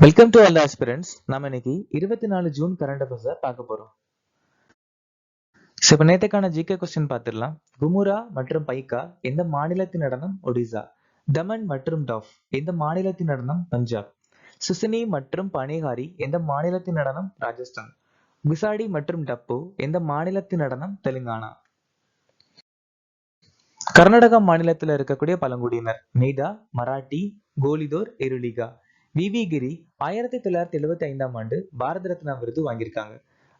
Welcome to all aspirants. நம்ம இன்னைக்கு 24 June current அஃபேர்ஸை பார்க்க போறோம். இப்போ நேற்றுக்கான ஜிகே கொஸ்டின் பார்த்துடலாம். குமுரா மற்றும் பைக்கா எந்த மாநிலத்தின் நடனம்? ஒடிசா. தமன் மற்றும் டஃப் எந்த மாநிலத்தின் நடனம்? பஞ்சாப். சுசினி மற்றும் பனிகாரி எந்த மாநிலத்தின் நடனம்? ராஜஸ்தான். குசாடி மற்றும் டப்பு எந்த மாநிலத்தின் நடனம்? தெலுங்கானா. கர்நாடகா மாநிலத்தில் இருக்கக்கூடிய பழங்குடியினர் மெய்தா, மராட்டி, கோலிதோர், எருலிகா. விவி கிரி 1975 பாரத ரத்னா விருது வாங்கியிருக்காங்க.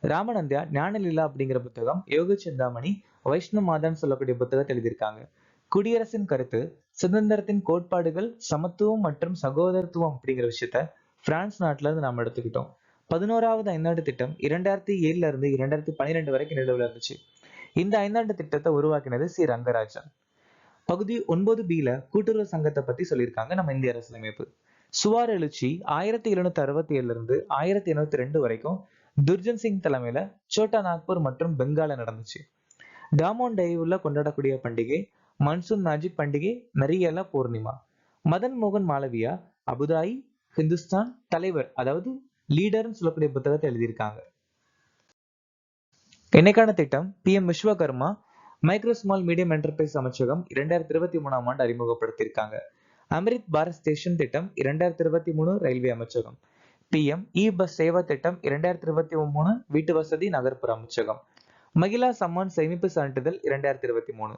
ராமநந்தியா ஞானலீலா அப்படிங்கிற புத்தகம், யோக சிந்தாமணி, வைஷ்ணவ மாதான்னு சொல்லக்கூடிய புத்தகத்தை எழுதியிருக்காங்க. குடியரசின் கருத்து, சுதந்திரத்தின் கோட்பாடுகள், சமத்துவம் மற்றும் சகோதரத்துவம் அப்படிங்கிற விஷயத்த பிரான்ஸ் நாட்டுல இருந்து நாம எடுத்துக்கிட்டோம். 11வது ஐந்தாண்டு திட்டம் 2007 இருந்து 2012 வரைக்கும் நிலவுல இருந்துச்சு. இந்த ஐந்தாண்டு திட்டத்தை உருவாக்கினது சி ரங்கராஜன். பகுதி 9B கூட்டுறவு சங்கத்தை பத்தி சொல்லியிருக்காங்க நம்ம இந்திய அரசியலமைப்பு. சுவார் எழுச்சி 1767 இருந்து 1802 வரைக்கும் துர்ஜன் சிங் தலைமையில சோட்டா நாக்பூர் மற்றும் பெங்கால நடந்துச்சு. டாமோன் டைவுல கொண்டாடக்கூடிய பண்டிகை மன்சூன் மேஜிக் பண்டிகை, நரியலா பூர்ணிமா. மதன் மோகன் மாளவியா அபுதாயி ஹிந்துஸ்தான் தலைவர், அதாவது லீடர்னு சொல்லக்கூடிய புத்தகத்தை எழுதியிருக்காங்க. என்னைக்கான திட்டம்? PM Vishwakarma micro small medium enterprise அமைச்சகம் 2023 அறிமுகப்படுத்தியிருக்காங்க. அமிர்த் பாரத் ஸ்டேஷன் திட்டம் 2023 ரயில்வே அமைச்சகம். PM இ பஸ் சேவா திட்டம் 2023 வீட்டு வசதி நகர்ப்புற அமைச்சகம். மகிழா சம்மான் சேமிப்பு சான்றிதழ் 2023.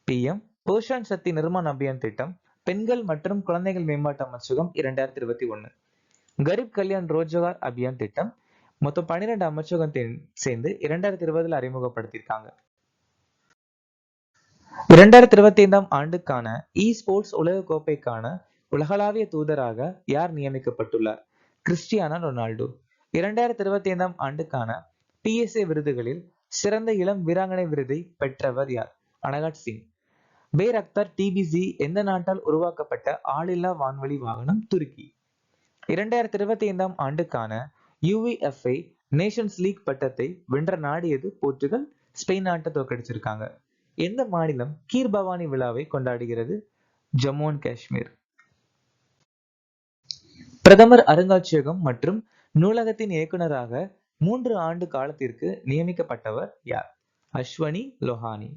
PM போஷான் சக்தி நிர்மான் அபியான் திட்டம் பெண்கள் மற்றும் குழந்தைகள் மேம்பாட்டு அமைச்சகம் 2021. கரீப் கல்யாண் ரோஜகார் அபியான் திட்டம் மொத்தம் 12 அமைச்சகம் சேர்ந்து 2020 அறிமுகப்படுத்தியிருக்காங்க. 2025 இ ஸ்போர்ட்ஸ் உலக கோப்பைக்கான உலகளாவிய தூதராக யார் நியமிக்கப்பட்டுள்ளார்? Cristiano Ronaldo. 2025 PSA விருதுகளில் சிறந்த இளம் வீராங்கனை விருதை பெற்றவர் யார்? அனகாட் சிங். பேர் அக்தர் TBC எந்த நாட்டால் உருவாக்கப்பட்ட ஆளில்லா வான்வழி வாகனம்? துருக்கி. 2025 UEFA நேஷன்ஸ் லீக் பட்டத்தை வென்ற நாடு எது? போர்ச்சுகல். ஸ்பெயின் நாட்டை தோற்கடிச்சிருக்காங்க. எந்த மாநிலம் கீர் பவானி விழாவை கொண்டாடுகிறது? ஜம்மு அண்ட் காஷ்மீர். பிரதமர் அருங்காட்சியகம் மற்றும் நூலகத்தின் இயக்குநராக 3 ஆண்டு காலத்திற்கு நியமிக்கப்பட்டவர் யார்? அஸ்வனி லோஹானி.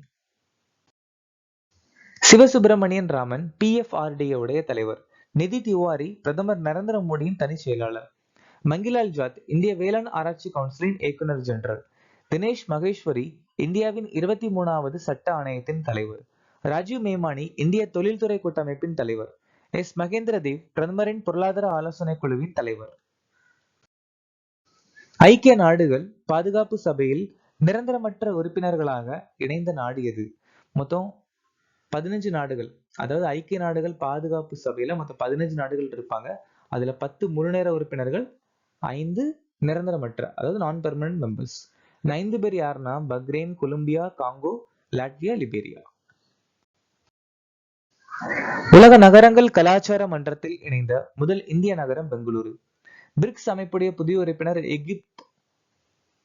சிவசுப்பிரமணியன் ராமன் PFRDA உடைய தலைவர். நிதி திவாரி பிரதமர் நரேந்திர மோடியின் தனி செயலாளர். மங்கிலால் ஜாத் இந்திய வேளாண் ஆராய்ச்சி கவுன்சிலின் இயக்குனர் ஜெனரல். தினேஷ் மகேஸ்வரி இந்தியாவின் 23வது சட்ட ஆணையத்தின் தலைவர். ராஜீவ் மேமானி இந்திய தொழில்துறை கூட்டமைப்பின் தலைவர். S மகேந்திர தேவ் பிரதமரின் பொருளாதார ஆலோசனை குழுவின் தலைவர். ஐக்கிய நாடுகள் பாதுகாப்பு சபையில் நிரந்தரமற்ற உறுப்பினர்களாக இணைந்த நாடு எது? மொத்தம் 15 நாடுகள், அதாவது ஐக்கிய நாடுகள் பாதுகாப்பு சபையில மொத்தம் 15 நாடுகள் இருப்பாங்க. அதுல 10 முழுநேர உறுப்பினர்கள், 5 நிரந்தரமற்ற, அதாவது நான் பெர்மனன்ட் மெம்பர்ஸ். 5 பேர் யாருன்னா Bahrain, Colombia, Congo, Latvia, Liberia. உலக நகரங்கள் கலாச்சார மன்றத்தில் இணைந்த முதல் இந்திய நகரம் பெங்களூரு. பிரிக்ஸ் அமைப்புடைய புதிய உறுப்பினர் எகிப்து,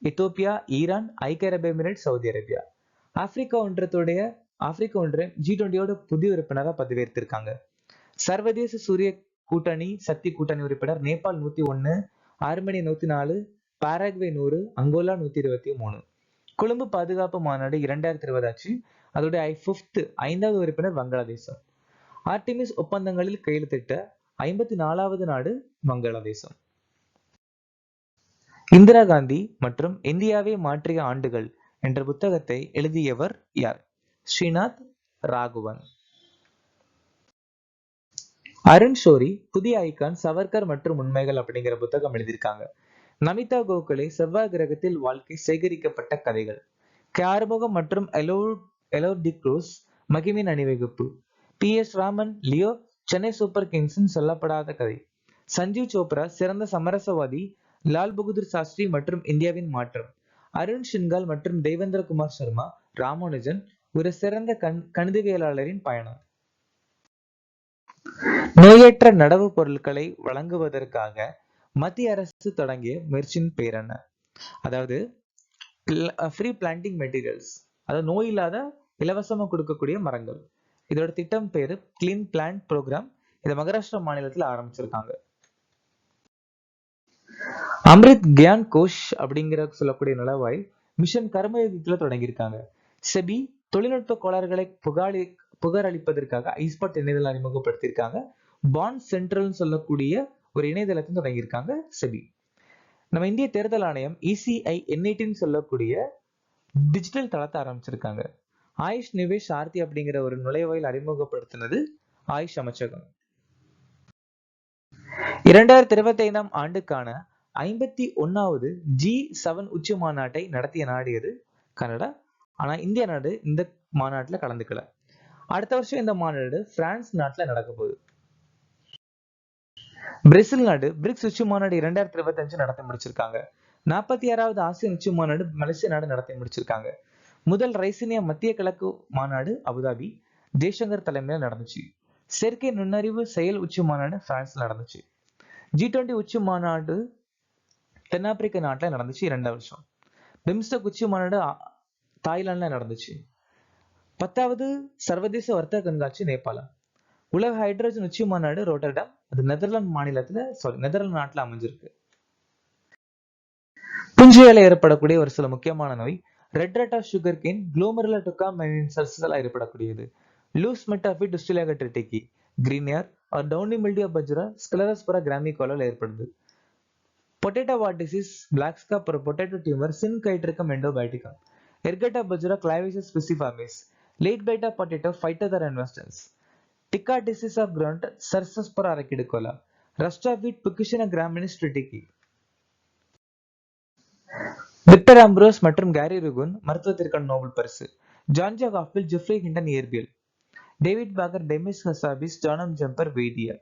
எத்தோப்பியா, ஈரான், ஐக்கிய அரபு எமிரேட், சவுதி அரேபியா. ஆப்பிரிக்க ஒன்றியம் G20 புதிய உறுப்பினராக பதவியேற்றிருக்காங்க. சர்வதேச சூரிய கூட்டணி சக்தி கூட்டணி உறுப்பினர் நேபாள் 101, ஆர்மேனியா 104, பாராகுவே 100, அங்கோலா 123. கொழும்பு பாதுகாப்பு மாநாடு 2020 ஆச்சு. அதோட 5வது உறுப்பினர் வங்காளதேசம். ஆர்டிமிஸ் ஒப்பந்தங்களில் கையெழுத்திட்ட 54வது நாடு வங்காளதேசம். இந்திரா காந்தி மற்றும் இந்தியாவை மாற்றிய ஆண்டுகள் என்ற புத்தகத்தை எழுதியவர் யார்? ஸ்ரீநாத் ராகவன். அருண் ஷோரி புதிய ஐகான் சவர்கர் மற்றும் உண்மைகள் அப்படிங்கிற புத்தகம் எழுதியிருக்காங்க. நமிதா கோகலே செவ்வாய் கிரகத்தில் வாழ்க்கை சேகரிக்கப்பட்ட கதைகள். ஆறுமுகம் மற்றும் எலோர் டி க்ரூஸ் மகிமின் அணிவகுப்பு. PS ராமன் லியோ சென்னை சூப்பர் கிங்ஸின் சொல்லப்படாத கதை. சஞ்சீவ் சோப்ரா சிறந்த சமரசவாதி, லால் பகதூர் சாஸ்திரி மற்றும் இந்தியாவின் மாற்றம். அருண் ஷின்கால் மற்றும் தேவேந்திர குமார் சர்மா ராமானுஜன் ஒரு சிறந்த கணிதவியலாளரின் பயணம். நோயற்ற நடவு பொருட்களை வழங்குவதற்காக மத்திய அரசு தொடங்கிய முயற்சியின் பேர் என்ன? அதாவது ஃப்ரீ பிளான்டிங் மெட்டீரியல்ஸ், அதாவது நோய் இல்லாத இலவசமா கொடுக்கக்கூடிய மரங்கள். இதோட திட்டம் பேரு கிளீன் பிளான்ட் ப்ரோக்ராம். இதை மகாராஷ்டிரா மாநிலத்தில் ஆரம்பிச்சிருக்காங்க. அம்ரித் கியான் கோஷ் அப்படிங்கிற சொல்லக்கூடிய நலவாய் மிஷன் கர்மயோகிக்குள்ள தொடங்கியிருக்காங்க. செபி தொழில்நுட்ப கோளாறுகளை புகார் அளிப்பதற்காக ஐஸ்பாட் இணையதளம் அறிமுகப்படுத்தியிருக்காங்க. பாண்ட் சென்ட்ரல் சொல்லக்கூடிய ஒரு இணையதளத்தை தொடங்கியிருக்காங்க செபி. நம்ம இந்திய தேர்தல் ஆணையம் இசிஐ என்18 சொல்லக்கூடிய டிஜிட்டல் தளத்தை ஆரம்பிச்சிருக்காங்க. ஆயுஷ் நிவேஷ் ஆர்த்தி அப்படிங்கிற ஒரு நுழைவாயில் அறிமுகப்படுத்தினது ஆயுஷ் அமைச்சகம். 2025 ஆண்டுக்கான 51வது G7 உச்சி மாநாட்டை நடத்திய நாடு எது? கனடா. ஆனா இந்திய நாடு இந்த மாநாட்டுல கலந்துக்கல. அடுத்த வருஷம் இந்த மாநாடு பிரான்ஸ் நாட்டுல நடக்க போகுது. பிரேசில் நாடு பிரிக்ஸ் உச்சி மாநாடு 2025 நடத்தி முடிச்சிருக்காங்க. 46வது ஆசியன் உச்சி மாநாடு மலேசியா நாடு நடத்தி முடிச்சிருக்காங்க. முதல் ரைசினியா மத்திய கிழக்கு மாநாடு அபுதாபி ஜெய்சங்கர் தலைமையில் நடந்துச்சு. செயற்கை நுண்ணறிவு செயல் உச்சி மாநாடு பிரான்ஸ்ல நடந்துச்சு. G20 உச்சி மாநாடு தென்னாப்பிரிக்க நாட்டில் நடந்துச்சு 2 வருஷம். பிம்ஸ்டெக் உச்சி மாநாடு தாய்லாந்துல நடந்துச்சு. 10வது சர்வதேச வர்த்தக கண்காட்சி நேபாளம். உலக ஹைட்ரஜன் உச்சி மாநாடு ரோட்டர்டாம், அது நெதர்லாந்து நாட்டுல அமைஞ்சிருக்கு. புஞ்சையால ஏற்படக்கூடிய ஒரு சில முக்கியமான நோய் red rot of sugarcane, குளோமருலா டொகாமெனின்சல்ஸ்ல ஏற்படக்கூடியது. லூஸ் மெட்டாஃபிட் டிஸ்டிலேகா ட்ரிட்டிக்கி, green ear or downy mildew bajra, ஸ்க்லெரோஸ்போரா கிராமிகோலால ஏற்படுது. Potato wart disease, black scab ஒரு பொட்டேட்டோ டியூமர், சின்கைட்ரிகம் எண்டோபைட்டிகம். எர்கட்டா பஜ்ரா, கிளைவிசஸ் பிசிஃபார்மிஸ். லேட் பைட்டா பொட்டேட்டோ, ஃபைட்டோதர் இன்வெஸ்டன்ஸ். டிக்கா டிசீஸ் ஆஃப் கிரவுண்ட், சர்சஸ்போரா அரக்கிடிகோலா. ரஸ்ட் ஆஃப் வீட், புக்கிஷனா கிராமினிஸ் ட்ரிட்டிக்கி. விக்டர் ஆம்ப்ரோஸ் மற்றும் கேரி ருகுன் மருத்துவத்திற்கான நோபல் பரிசு. ஜான் ஜாக் ஆப்பிள், ஜெஃப்ரி ஹிண்டன் இயற்பியல். டேவிட் பாக்கர், டெமிஸ் ஹசாபிஸ், ஜானம் ஜம்பர் வேதியியல்.